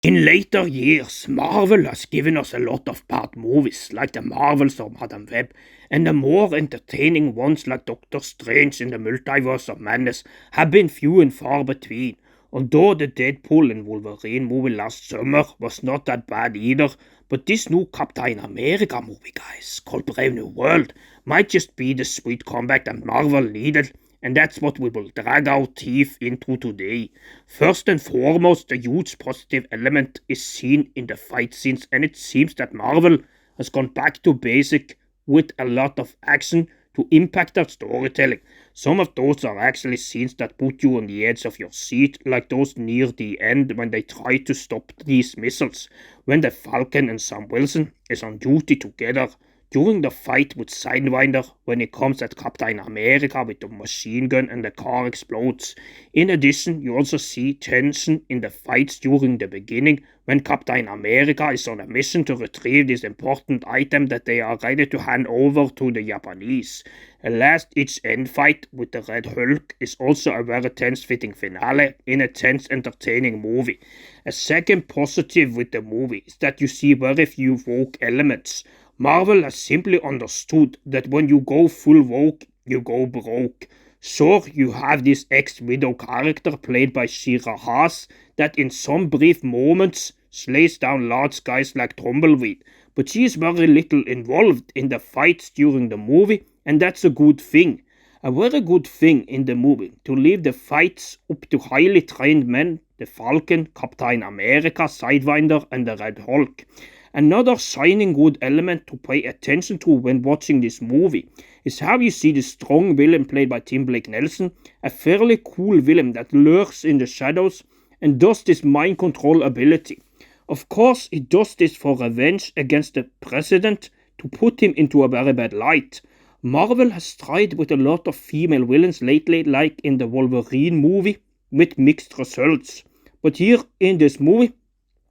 In later years, Marvel has given us a lot of bad movies, like the Marvels or Madame Web, and the more entertaining ones like Doctor Strange in the Multiverse of Madness have been few and far between. Although the Deadpool and Wolverine movie last summer was not that bad either, but this new Captain America movie, guys, called Brave New World, might just be the sweet comeback that Marvel needed, and that's what we will drag our teeth into today. First and foremost, a huge positive element is seen in the fight scenes, and it seems that Marvel has gone back to basic with a lot of action to impact their storytelling. Some of those are actually scenes that put you on the edge of your seat, like those near the end when they try to stop these missiles, when the Falcon and Sam Wilson is on duty together during the fight with Sidewinder when he comes at Captain America with the machine gun and the car explodes. In addition, you also see tension in the fights during the beginning when Captain America is on a mission to retrieve this important item that they are ready to hand over to the Japanese. A last-ditch end fight with the Red Hulk is also a very tense-fitting finale in a tense, entertaining movie. A second positive with the movie is that you see very few woke elements. Marvel has simply understood that when you go full woke, you go broke. Sure, you have this ex-widow character played by Shira Haas that in some brief moments slays down large guys like Tumbleweed, but she is very little involved in the fights during the movie, and that's a good thing. A very good thing in the movie to leave the fights up to highly trained men, the Falcon, Captain America, Sidewinder, and the Red Hulk. Another shining good element to pay attention to when watching this movie is how you see the strong villain played by Tim Blake Nelson, a fairly cool villain that lurks in the shadows and does this mind control ability. Of course, he does this for revenge against the president to put him into a very bad light. Marvel has tried with a lot of female villains lately, like in the Wolverine movie, with mixed results. But here in this movie,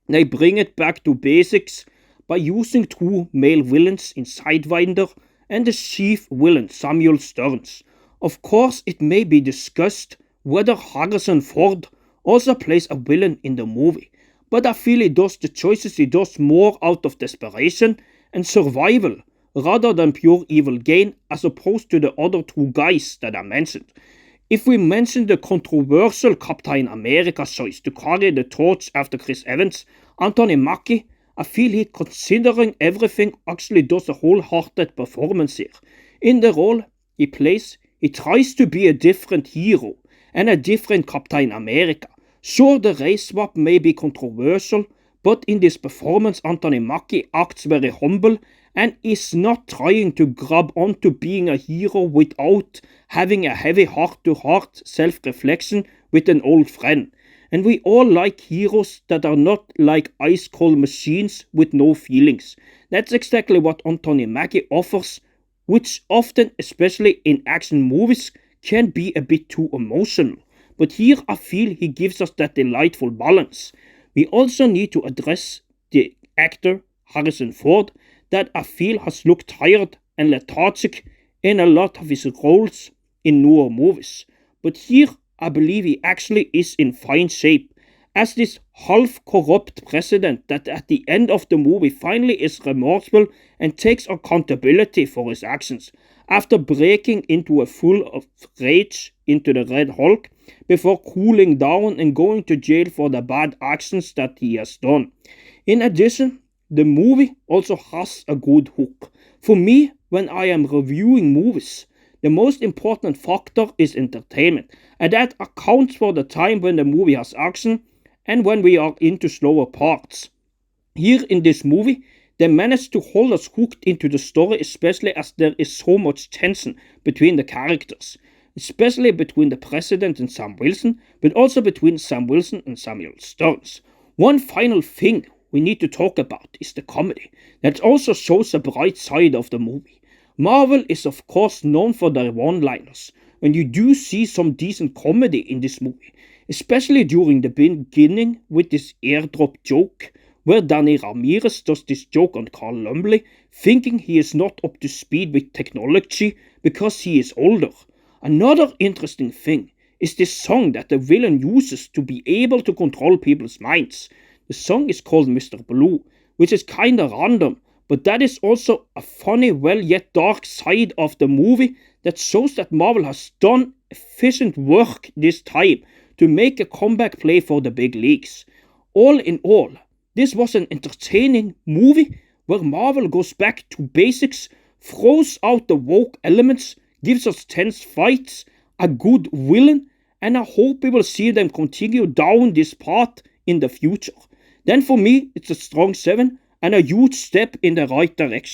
they bring it back to basics by using two male villains in Sidewinder and the chief villain Samuel Stearns. Of course, it may be discussed whether Harrison Ford also plays a villain in the movie, but I feel he does the choices he does more out of desperation and survival rather than pure evil gain as opposed to the other two guys that I mentioned. If we mention the controversial Captain America choice to carry the torch after Chris Evans, Anthony Mackie, I feel he, considering everything, actually does a wholehearted performance here. In the role he plays, he tries to be a different hero and a different Captain America. Sure, the race swap may be controversial, but in this performance Anthony Mackie acts very humble and is not trying to grab onto being a hero without having a heavy heart-to-heart self-reflection with an old friend. And we all like heroes that are not like ice-cold machines with no feelings. That's exactly what Anthony Mackie offers, which often, especially in action movies, can be a bit too emotional. But here I feel he gives us that delightful balance. We also need to address the actor Harrison Ford, that I feel has looked tired and lethargic in a lot of his roles in newer movies. But here I believe he actually is in fine shape as this half-corrupt president that at the end of the movie finally is remorseful and takes accountability for his actions after breaking into a full of rage into the Red Hulk before cooling down and going to jail for the bad actions that he has done. In addition, the movie also has a good hook. For me, when I am reviewing movies, the most important factor is entertainment, and that accounts for the time when the movie has action and when we are into slower parts. Here in this movie, they managed to hold us hooked into the story, especially as there is so much tension between the characters, especially between the president and Sam Wilson, but also between Sam Wilson and Samuel Stearns. One final thing we need to talk about is the comedy that also shows a bright side of the movie. Marvel is of course known for their one-liners, and you do see some decent comedy in this movie, especially during the beginning with this airdrop joke, where Danny Ramirez does this joke on Carl Lumbly, thinking he is not up to speed with technology because he is older. Another interesting thing is this song that the villain uses to be able to control people's minds. The song is called Mr. Blue, which is kinda random, but that is also a funny, well yet dark side of the movie that shows that Marvel has done efficient work this time to make a comeback play for the big leagues. All in all, this was an entertaining movie where Marvel goes back to basics, throws out the woke elements, gives us tense fights, a good villain, and I hope we will see them continue down this path in the future. Then for me, it's a strong 7 and a huge step in the right direction.